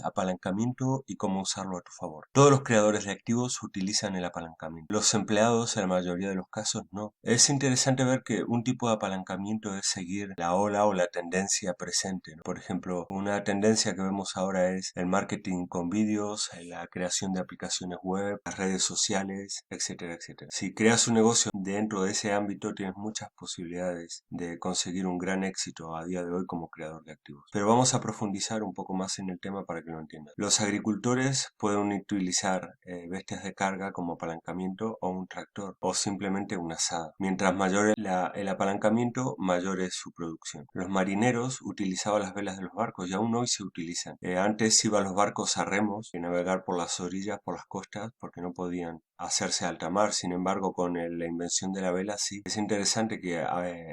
apalancamiento y cómo usarlo a tu favor. Todos los creadores de activos utilizan el apalancamiento. Los empleados, en la mayoría de los casos, no. Es interesante ver que un tipo de apalancamiento es seguir la ola o la tendencia presente, ¿no? Por ejemplo, una tendencia que vemos ahora es el marketing con vídeos, la creación de aplicaciones web, las redes sociales, etcétera, etcétera. Si creas un negocio dentro de ese ámbito, tienes muchas posibilidades de conseguir un gran éxito a día de hoy como creador de activos. Pero vamos a profundizar un poco más en el tema para que lo entiendan. Los agricultores pueden utilizar bestias de carga como apalancamiento o un tractor o simplemente una azada. Mientras mayor el apalancamiento, mayor es su producción. Los marineros utilizaban las velas de los barcos y aún hoy se utilizan. Antes iban los barcos a remos y navegar por las orillas, por las costas, porque no podían hacerse alta mar. Sin embargo, con la invención de la vela sí. Es interesante que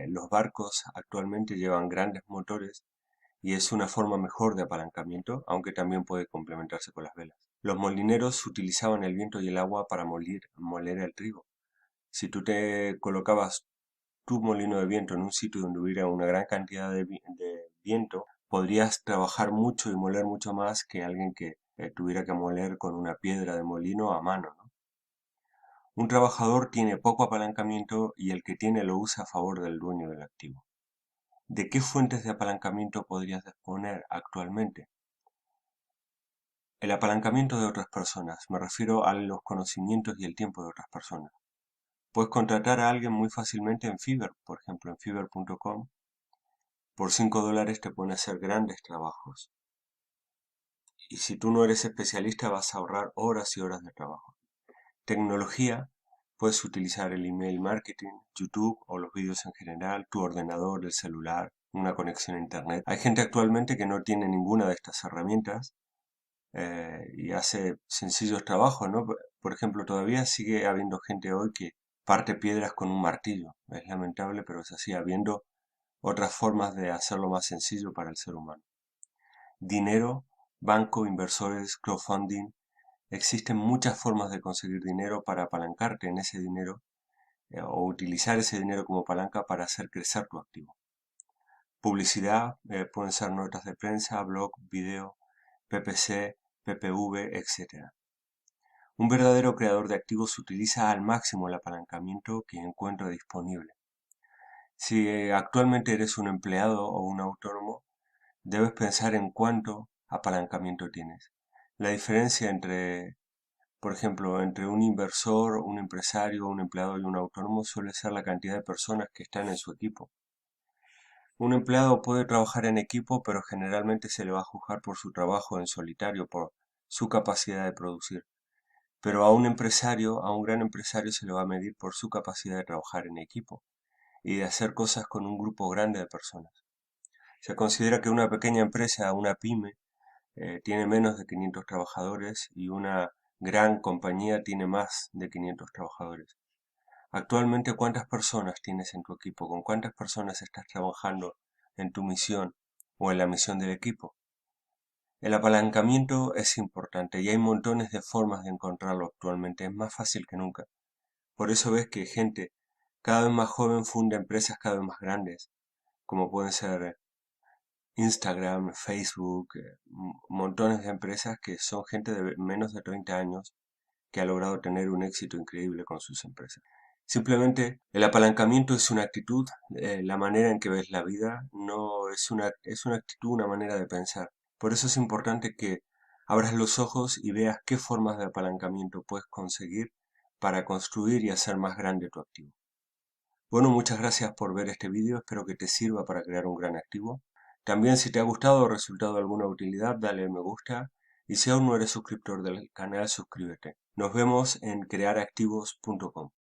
los barcos actualmente llevan grandes motores y es una forma mejor de apalancamiento, aunque también puede complementarse con las velas. Los molineros utilizaban el viento y el agua para moler el trigo. Si tú te colocabas tu molino de viento en un sitio donde hubiera una gran cantidad de viento, podrías trabajar mucho y moler mucho más que alguien que tuviera que moler con una piedra de molino a mano, ¿no? Un trabajador tiene poco apalancamiento y el que tiene lo usa a favor del dueño del activo. ¿De qué fuentes de apalancamiento podrías disponer actualmente? El apalancamiento de otras personas. Me refiero a los conocimientos y el tiempo de otras personas. Puedes contratar a alguien muy fácilmente en Fiverr, por ejemplo en Fiverr.com. Por $5 te pueden hacer grandes trabajos. Y si tú no eres especialista vas a ahorrar horas y horas de trabajo. Tecnología. Puedes utilizar el email marketing, YouTube o los vídeos en general, tu ordenador, el celular, una conexión a internet. Hay gente actualmente que no tiene ninguna de estas herramientas y hace sencillos trabajos, ¿no? Por ejemplo, todavía sigue habiendo gente hoy que parte piedras con un martillo. Es lamentable, pero es así, habiendo otras formas de hacerlo más sencillo para el ser humano. Dinero, banco, inversores, crowdfunding. Existen muchas formas de conseguir dinero para apalancarte en ese dinero o utilizar ese dinero como palanca para hacer crecer tu activo. Publicidad, pueden ser notas de prensa, blog, video, PPC, PPV, etc. Un verdadero creador de activos utiliza al máximo el apalancamiento que encuentra disponible. Si actualmente eres un empleado o un autónomo, debes pensar en cuánto apalancamiento tienes. La diferencia entre, por ejemplo, entre un inversor, un empresario, un empleado y un autónomo suele ser la cantidad de personas que están en su equipo. Un empleado puede trabajar en equipo, pero generalmente se le va a juzgar por su trabajo en solitario, por su capacidad de producir. Pero a un empresario, a un gran empresario, se le va a medir por su capacidad de trabajar en equipo y de hacer cosas con un grupo grande de personas. Se considera que una pequeña empresa, una pyme, tiene menos de 500 trabajadores y una gran compañía tiene más de 500 trabajadores. Actualmente, ¿cuántas personas tienes en tu equipo? ¿Con cuántas personas estás trabajando en tu misión o en la misión del equipo? El apalancamiento es importante y hay montones de formas de encontrarlo actualmente. Es más fácil que nunca. Por eso ves que gente cada vez más joven funda empresas cada vez más grandes, como pueden ser Instagram, Facebook, montones de empresas que son gente de menos de 30 años que ha logrado tener un éxito increíble con sus empresas. Simplemente el apalancamiento es una actitud, la manera en que ves la vida no es una actitud, una manera de pensar. Por eso es importante que abras los ojos y veas qué formas de apalancamiento puedes conseguir para construir y hacer más grande tu activo. Bueno, muchas gracias por ver este vídeo, espero que te sirva para crear un gran activo. También si te ha gustado o resultado de alguna utilidad, dale me gusta y si aún no eres suscriptor del canal, suscríbete. Nos vemos en crearactivos.com.